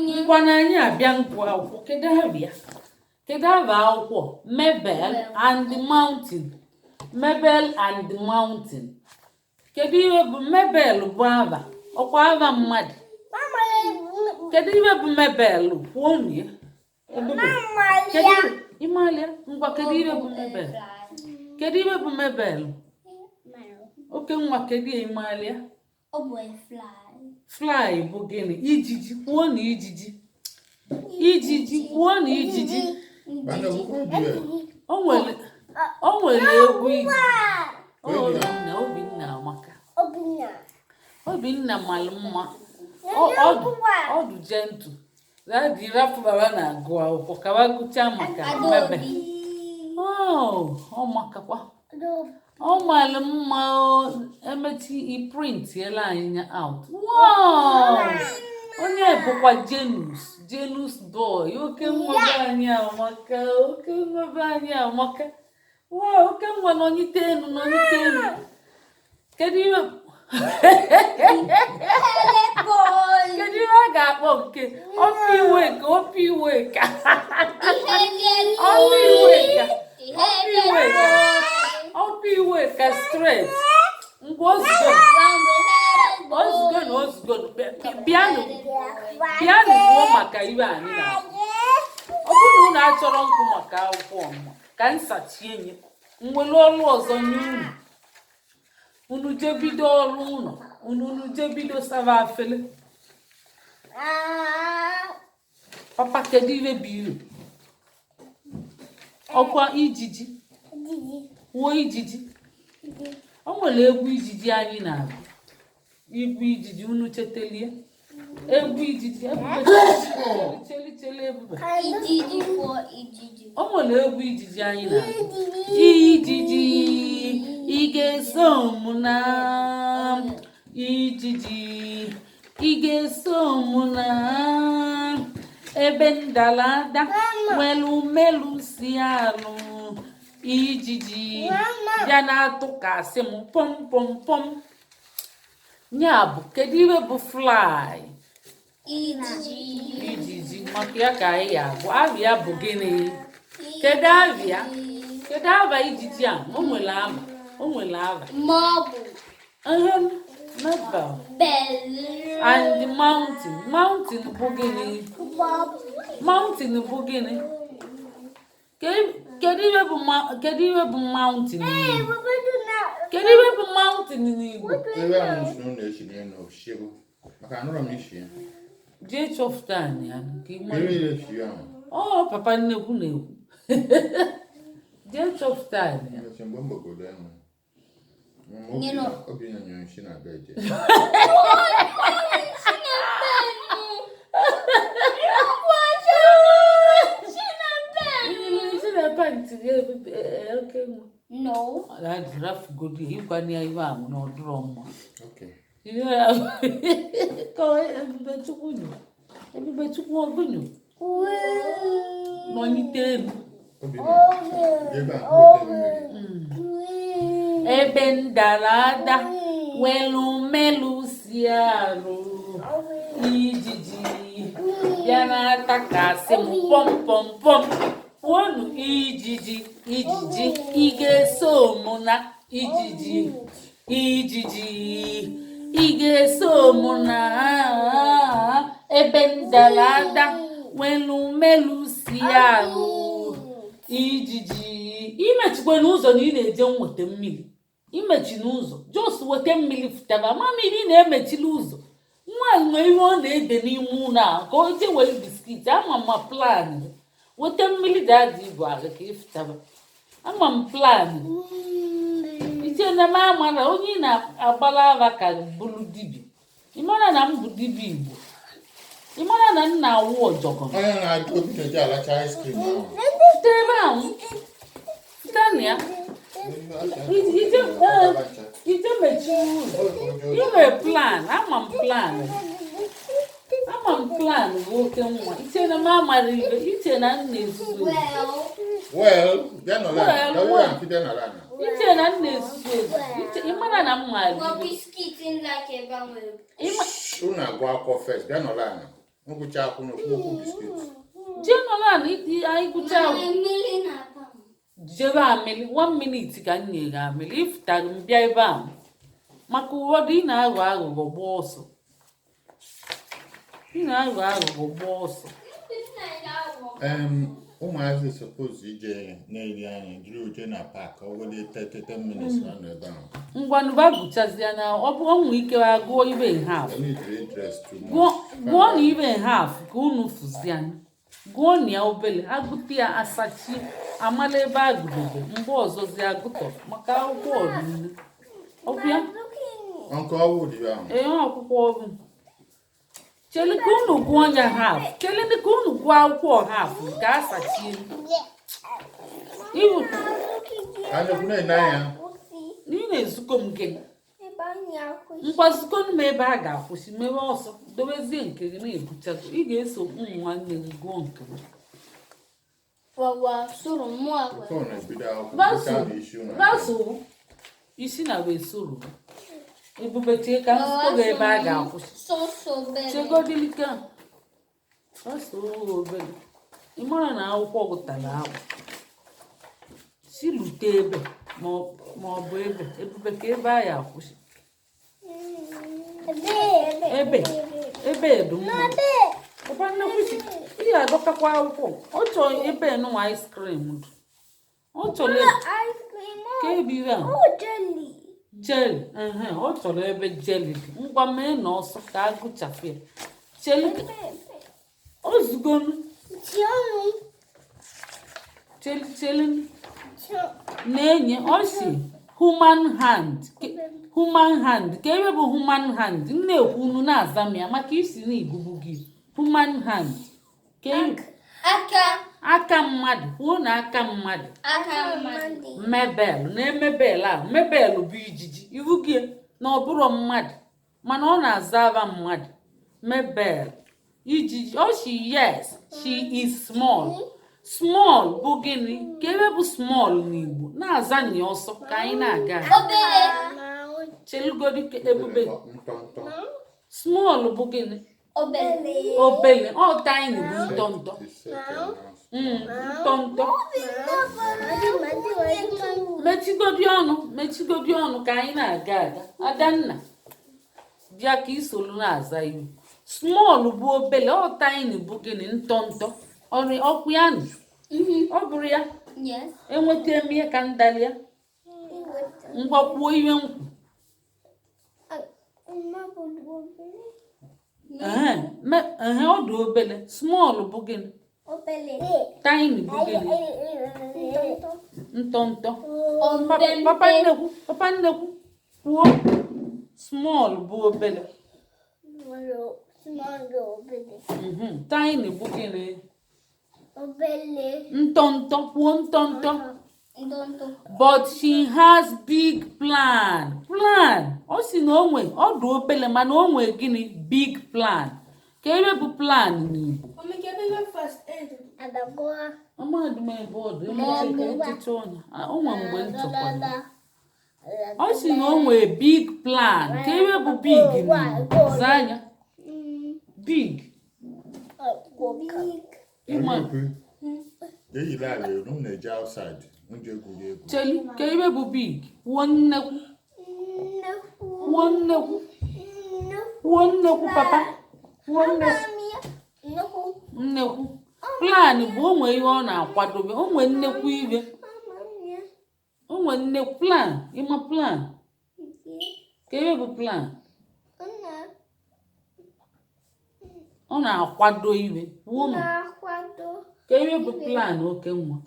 Ngwananya abịa nkwa akwụkwọ kedu ava akwụkwọ Mabel and the Mountain. Mabel and the Mountain. Kedu ihe bụ Mabel bụ ava ọkwa ava mmadụ. Kedu ihe bụ Mabel kwuo ya kedu imalia ngwa kedu ihe bụ Mabel. Kedu ihe bụ Mabel oke nwa kedu imalia ọ bụ fly bụ gịnị ijiji kwuo na ijiji kwuo na ijiji o nwere egwu ijiji Obinna amaka Obinna malụ mma ọdụ gentle dadi rapụ baba na-agụ akwụkwọ ka bagụcha maka Mabel ọ makakwa ọ malụ mma emechi print yela anyị out. Wow! Onye bụkwa Janus boy oke nwa anyị amaka oke nwa anyị amaka. Wow, oke nwa n'onyite enu kedu ihe kedu ihe a ga-akpọ nke opi iwe ka straight ngwa ozugbo piano kwuo maka iwe anyị na-abụ. Ọ bụrụ na unu achọrọ nkwụ maka akwụkwọ ọmụma ka nsachie nye nwere ọrụ ọzọ nye unu jebido ọrụ ụlọ unu jebido sava afele. Papa kedu ihe bụ ire ọkwa ijiji kwuo ijiji. O nwere egwu ijiji anyị na-abụ igwu ijiji unu chetelie egwu ijiji ebube o nwere egwu ijiji anyị na-abụ ijiji ị ga-eso m na ijiji ị ga-eso m na ebe ndalada nwere umelu si alụ ijiji ya na-atụkasị m pom pom pom. Nya bụ kedu ihe bụ fly ijiji maka ya ka anyị agụ avia bụ gịnị kedu ava ijiji a o nwere ava Mabel and the mountain bụ gịnị kedu ihe bụ mountain n'Igbo? Kedu ihe bụ mountain n'Igbo? Jee chọpụta ya papa nnekwu na-ekwu jee chọpụta ya No. That's rough good. You can hear you are no drum. Okay. Yeah. Go everybody to good. Everybody to good. Money ten. Eben darada. Welu melusiaro. Ijiji. Yana takase pom pom pom. Wonu ijiji ị ga-eso m na ijiji ị ga-eso m na ebe ndalada nwelu melu si arụ ijiji imechikwa n'ụzọ na ị na-eje nweta mmiri imechi n'ụzọ just weta mmiri futaba ma mmiri na-emechili ụzọ nwa nwe ihe ọ na-ede n'ime ụlọ a ka o je were biskit ama ma plan weta mmiri dadi bụ ala ka ifutaba ama m plan iche na m amara onye na-agbala ava ka bụrụ dibia ịmara na m bụ dibia Igbo ịmara na m na-awụ ọjọgọ ebe ahụ tania ije mechie ụzọ inwe plan ama m plan bụ oke nwa iche na m amara ibe iche na nna ezuzu iche na nna ezuzu ịmara na m nwere biskit like ebe ahụ unu agụ akwụkwọ first bịa nọrọ anya Ngụcha akwụna okwu biskit. General anyị gụcha jebe amịlị 1 minute ka m nyere amịlị ifụtara m bịa ebe a maka ụfọdụ ị na-aghọ aghụghọ gbaa ọsọ. Ụmụazị suppose ije na-eri anyị jiri uje na park ọgwụdị 30 minutes na ebe ahụ. Ngwanụba gụchazịa na ọ bụ ọnwụ ike agụọ ibe half. Gụọ na ibe half ka unu fụzia. Gụọ na ya obele agụta ya asachi amala ebe agụdobe mgbe ọzọzi agụtọ maka akwụkwọ ọdịnihu. Ọbịa? Ee, akwụkwọ ọrụ. Chele ka unu gụọ ya half. Chele ka unu gụọ akwụkwọ half ka asachi. Iwu. Ị na-ezukọ m gị. Mgbazukọ m ebe a ga-akwụsị mewe ọsọ dobezie nke gị na-ebuchago. Ị ga-eso ụmụ nwanne gị gụọ nke gị. Baso isi na wee soro ebubechie ka nzukọ gị ebe a ga-akwụsị. Chegodilika baso obere ị mara na akwụkwọ gụtara agwụ si lute ebe ma ọ bụ ebube ka ebe a ya akwụsị. Ebe edu mma papa nnekwusi ị ga-adọkakwa akwụkwọ ọ chọrọ ebe nụwa ice cream dị ọ chọrọ ka ebe ire a jeli ọ chọrọ ebe jeli dị ngwa mee na ọsọ ka agụchafụ ya ozugonu cheli na-enye ọsi human hand ka ebe bụ human hand na-ekwu unu na-aza m ya maka isi na igubu gị human hand aka mmadụ kwuo na aka mmadụ mebel na-emebel a mebel bụ ijiji iwu gị na ọ bụrụ mmadụ mana ọ na-aza aba mmadụ mebel ijiji ọsi yes she is small bụ gịnị ka ebe bụ small n'Igbo na-aza nị ọsọ ka anyị na-aga chelugodi ebube small bụ gịnị obele ọ tiny bụ ntọntọ mechigodi ọnụ ka anyị na-aga Adanna bịa ka isolu na-aza iwu small bụ obele ọ tiny bụ gịnị ntọntọ ọkụ ya nụ ọ bụrụ ya enweta m ihe ka ndali ya ngwakwuo ihe nkwu ọ dị obele small bụ gịnị tiny bụ gịnị ntọntọ papa nnekwu kwuo small bụ obele tiny bụ gịnị ntọntọ kwuo ntọntọ but she has big plan ọ sị na ọ dị obele mana o nwee gịnị big plan ka ebe bụ plan n'Igbo amadumebọdụ echiche ọnya onwe mgbe ntụkwara ọ sị na o nwee big plan ka ebe bụ big n'Igbo zaa anya big cheli ka ebe bụ big kwuo nnekwu papa kwuo nnekwu plan bụ onwe ihe ọ na-akwadobe onwe nnekwu ibe onwe nnekwu plan ịma plan ka ebe bụ plan ọ na-akwado ibe kwuo ka ebe bụ plan oke nwa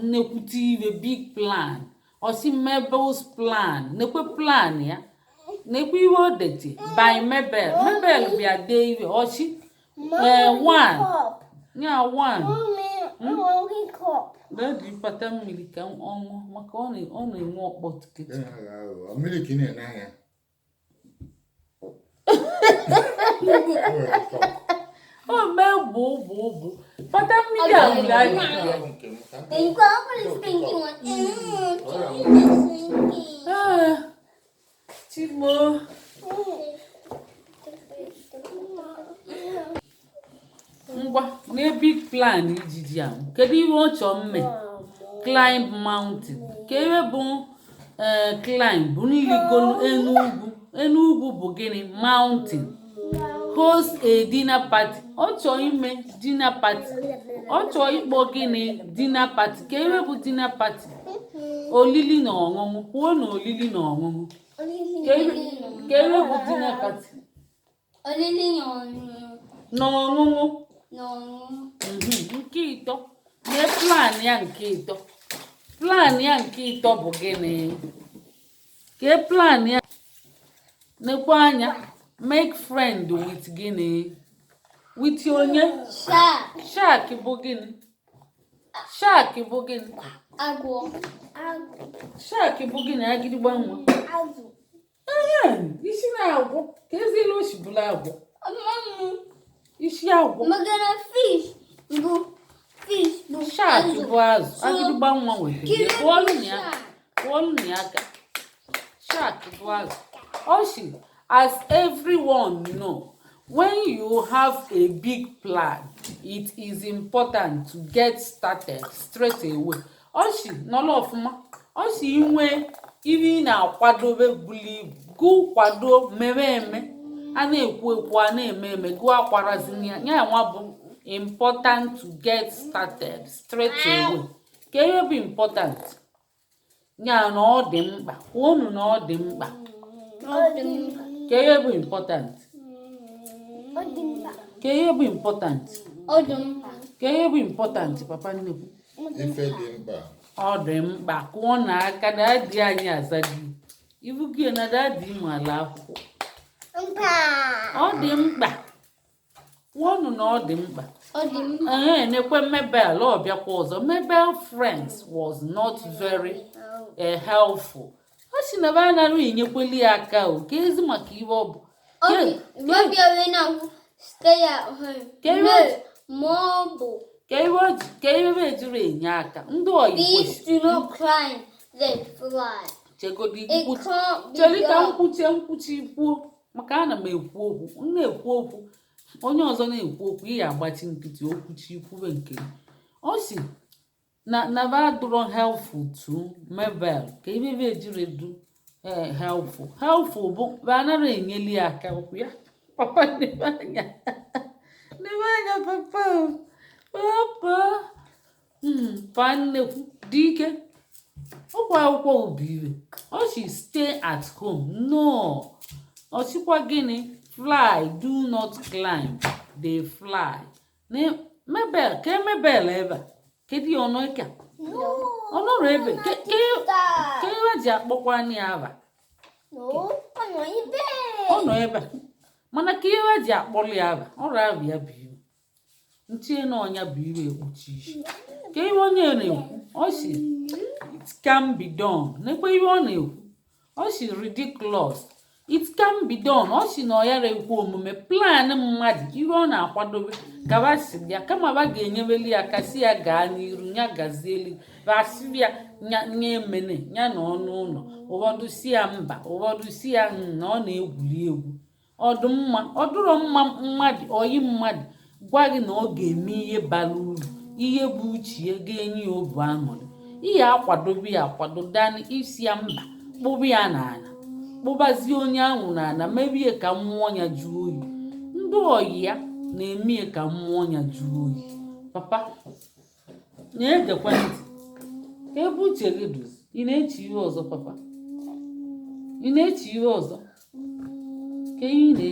nnekwute ibe big plan osi Mabel's plan nekwe plan ya nekwe iwe odeti by Mabel bịa dee ibe osi one nya one Daddy pata mmiri ka ọṅụ maka ọ na-enwe ọkpọ tiketi mmiri ka ị na-ene anya bụ pata mmiri a wụrụ anyị Chimo ngwa na big plan ijiji ahụ kedu ihe ọ chọọ mme climb mountain ka ebe bụ climb bụ n'irigolu enu ugwu bụ gịnị mountain host a dinner party ọ chọọ ime dinner party ọ chọọ ịkpọ gịnị dinner party ka ebe bụ dinner party olili na ọṅụṅụ kwuo na olili na ọṅụṅụ ka ebe bụ dinner party olili na ọṅụṅụ nke ịtọ na plan ya nke ịtọ bụ gịnị ka plan ya nekwa anya make friend with gịnị with onye shark bụ gịnị agwọ shark bụ gịnị agịdịgba nwa isi na-agwọ ka ezila oshibụla agwọ isi agwọ magana fish bụ shark bụ azụ agịdịgba nwa wetara kwụọlụ na ya aka shark bụ azụ oshi. As everyone know, when you have a big plan, it is important to get started straight away. Oshi nọrọ ọfụma oshi inwe ihe ị na-akwadobe buru ibu gụ kwado mere eme a na-ekwu a na-eme eme gụ akwarazini ya nwa bụ important to get started straight away. Ka ihe bụ important ya na ọ dị mkpa kwuonu na ọ dị mkpa ka ihe bụ important ka ihe bụ important ka ihe bụ important papa nnekwu ife dị mkpa ọ dị mkpa kụọ na aka dadi anyị azaghị ibu gị na dadi ịmụ ala akwụkwọ ọ dị mkpa kwụọnụ na ọ dị mkpa nekwe Mabel ọbịakwa ọzọ Mabel friends was not very helpful. Ọ sị na ba anaghị enyekweli ya aka o ka ezi maka ihe ọ bụ ka ebe ejiri enye aka ndị oyi cheri ka nkwuchi kwuo maka ana m ekwu okwu na-ekwu okwu onye ọzọ na-ekwu okwu ihe agbachi nkịtị okwuchi ikwube nke ọ sị na ba dụrọ helpful to Mabel ka ebe ejiri du helpful bụ banara enyeli aka okwu ya papa n'anya papa nnekwu dị ike ọkwa akwụkwọ ubire ọ si stay at home no ọ sịkwa gịnị fly do not climb they fly Mabel ka Mabel ebe kedu ọnụ ka ọnọrọ ebe ka ihe ji akpọkwa anyị aba ọ nọ ebe mana ka ihe ji akpọrọ ya aba ọrụ abụ ya bụ iwe ntinye na ọnya bụ iwe ekpuchi isi ka ihe onye na-ekwu ọ si it can be done nekwe ihe ọ na-ekwu ọ si ridiculous it can be done ọ si na ọ yara ekwu omume plan mmadụ ihe ọ na-akwadobe gaba si ya kama ba ga-enyeweli ya kasi ya gaa n'iru ya gazieli basiri ya nye emene ya na ọnụ ụlọ ụfọdụ si ya mba ụfọdụ si ya na ọ na-egwuri egwu ọdụrọ mma mmadụ oyi mmadụ gwa gị na ọ ga-eme ihe bara uru ihe bụ uche ga-enye ya obu aṅụrị ihe akwadobe ya akwado dani isi ya mba kpụba ya n'ala kpụbazie onye ahụ n'ala mebie ka mmụọ ya jụọ oyi ndị oyi ya na-eme ka mmụọ ya jụọ oyi papa na-egekwa ntị ka ebe uche gị dozi ị na-eche ihe ọzọ papa ị na-eche ihe ọzọ ka ihe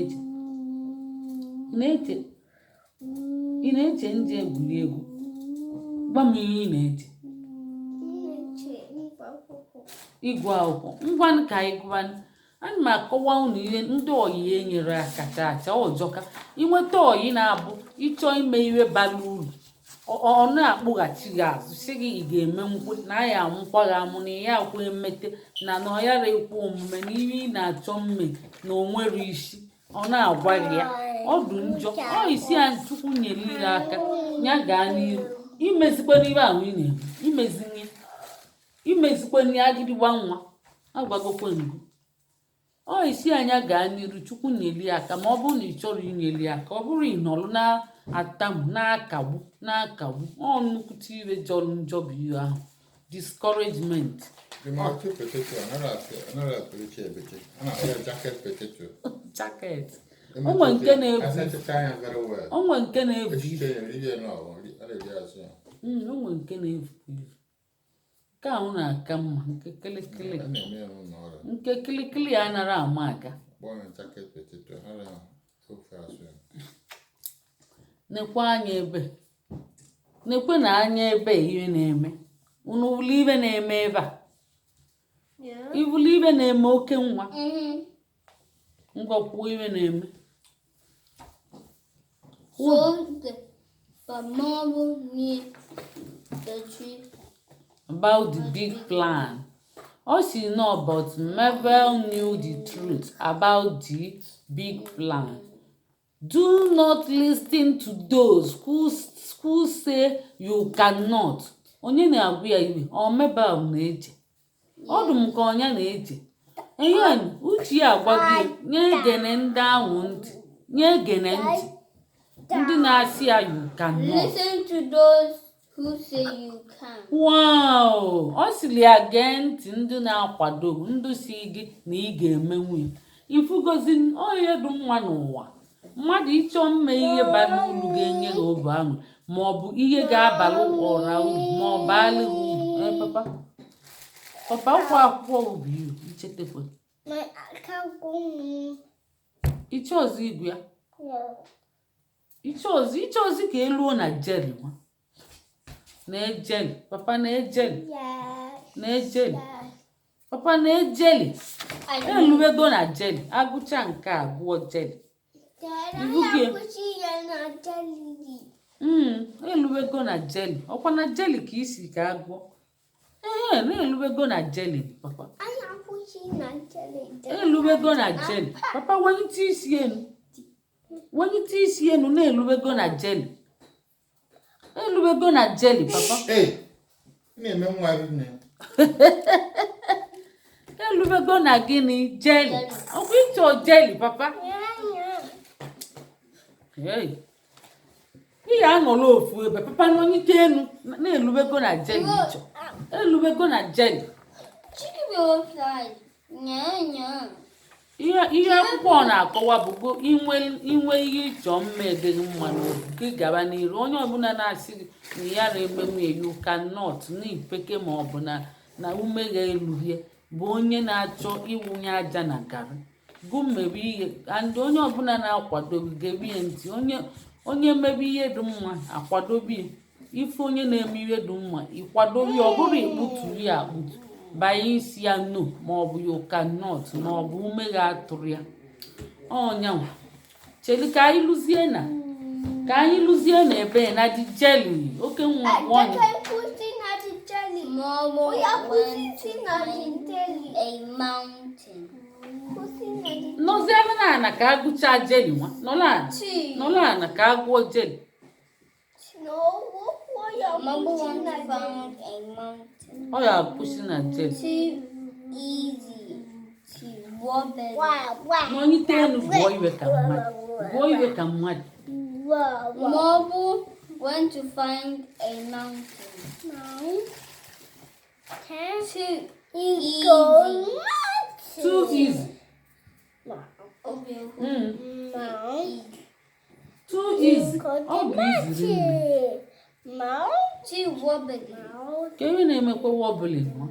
ị na-eche ndị egwuregwu gwa m ihe ị na-eche ịgụ akwụkwọ ngwanụ ka anyị gụwanụ ana m akọwa unu ihe ndị oyi nyere aka chacha ọjọka inweta oyi na-abụ ịchọ ime ihe bara uru ọ na-akpụghachi gị azụ si gị ị ga-eme nkwe na ya amụkwa gị amụ na ya akwa emete na ọ yara ekwu omume na ihe ị na-achọ mme na o nwere isi ọ na-agwa gị ya ọ dị njọ ọ isi ya Chukwu nyere gị aka ya gaa n'iru imezikwa n'ihe ahụ ị na-eme imezikwa n'ihe agịdịgba nwa agwagokwe ngụ ọ isi anya gaa n'iru Chukwu nyeli aka ma ọ bụrụ na ị chọrọ inyeli aka ọ bụrụ ị nọrọ atam na-akagbu ọ nnukwute ire jọrọ njọ bụ ihe ahụ discouragement. The multi potato, another potato. Another jacket potato. Jacket. Onwe nke na-evu. Onwe nke na-evu. Onwe nke na-evu. Nke ahụ na-aka mma nke kilikili. Nke kilikili ya anara ama aka. Nekwa anya ebe. Nekwe na anya ebe ihe na-eme. Unu wuli ibe na-eme ebe a. Ivuli ibe na-eme oke nwa. Ngwakwu ibe na-eme. So the mother needs the tree. About the big plan. All she know about Mabel knew the truth about the big plan. Do not listen to those who say you cannot. Onye na-agwa ya iwe, ọ Mabel na-eje. Ọ dum ka onye na-eje. Enyen uche ya agwa gị nye egene ndị ahụ ntị. Nye egene ntị. Ndị na-asị ya you cannot. Listen to those who say you can. Wow! Ọ sịrị ya gee ntị ndị na-akwado ndụ si gị na ị ga-emenwu ya. Ifugozi onye dị nwa n'ụwa. Mmadụ ịchọ mme ihe bara uru ga-enye gị obi ahụ ma ọ bụ ihe ga-abalị ọra uru ma ọ baala uru. Papa kwa akwụkwọ obi uru ichetekwa. Iche ọzọ igwe ya. Iche ọzọ ka eluo na jeli nwa. Na-ejeli. Papa na-ejeli. Na-ejeli. Papa na-ejeli. Eluwego na jeli. Agụcha nke agụọ jeli. Eluwego na jeli. Ọkwa na jeli ka isi ka agụọ. Na-eluwego na jeli papa. Eluwego na jeli. Papa wanyite isi enu. Wanyite isi enu na-eluwego na jeli. Eluwego na jeli papa. Na-eme nwa nne. Eluwego na gịnị jeli. Ọkwa ịchọ jeli papa. Ihe anọla ofu ebe papa n'onyite enu na-eluwego na jeli ịchọ. Eluwego na jeli. Ihe akwụkwọ na-akọwa bụgo inwe ihe ịchọ mma edeghi mma n'obi gị gaba n'iru onye ọbụla na-asị na ya na-emenwu you cannot n'ipeke ma ọ bụ na ume ga-eluhie bụ onye na-achọ ịwụnye aja na garị gụ mmebe ihe and onye ọbụla na-akwado gị ga-ebi ya ntị onye mebe ihe dị mma akwadobi ife onye na-eme ihe dị mma ịkwadobi ọ bụrụ ikputuru ya akputu banye isi ya no ma ọ bụ you cannot ma ọ bụ ume ga-atụrụ ya ọnyanwa cheli ka anyị lụzie na ebe na dị jeli oke nwa nwanyị nọziela na ka agụcha jeli nwa nọla na ka agụọ jeli. Ọ ya akwụsị na jeli. N'onyite enu gụọ iwe ka mmadụ. Marble went to find a mountain. Too easy. Too easy. Ọ bụ easy. Too wobbly. Ka ebe na-emekwa wobbling nwa.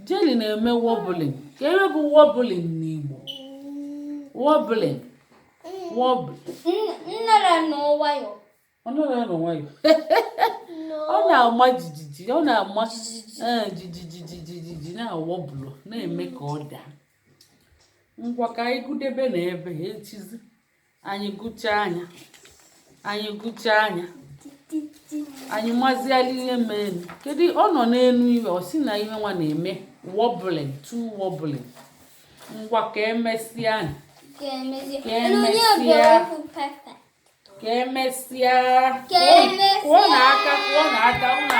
Jeli na-eme wobbling. Ka ebe bụ wobbling n'Igbo. Wobbling. Nnara n'ọwayọ. Ọ nọrọ n'ọwayọ. Ọ na-ama jijiji. Ọ na-ama jijiji na-awọbụlụ na-eme ka ọ daa. Ngwa ka anyị gụdebe na ebe echizi. Anyị gụchaa anya. Anyị maziala ihe menu. Kedu ọ nọ n'enu iwe ọ sị na ihe nwa na-eme wobbling, too wobbling. Ngwa ka emesịa. Kwụọ n'aka unu agbanye.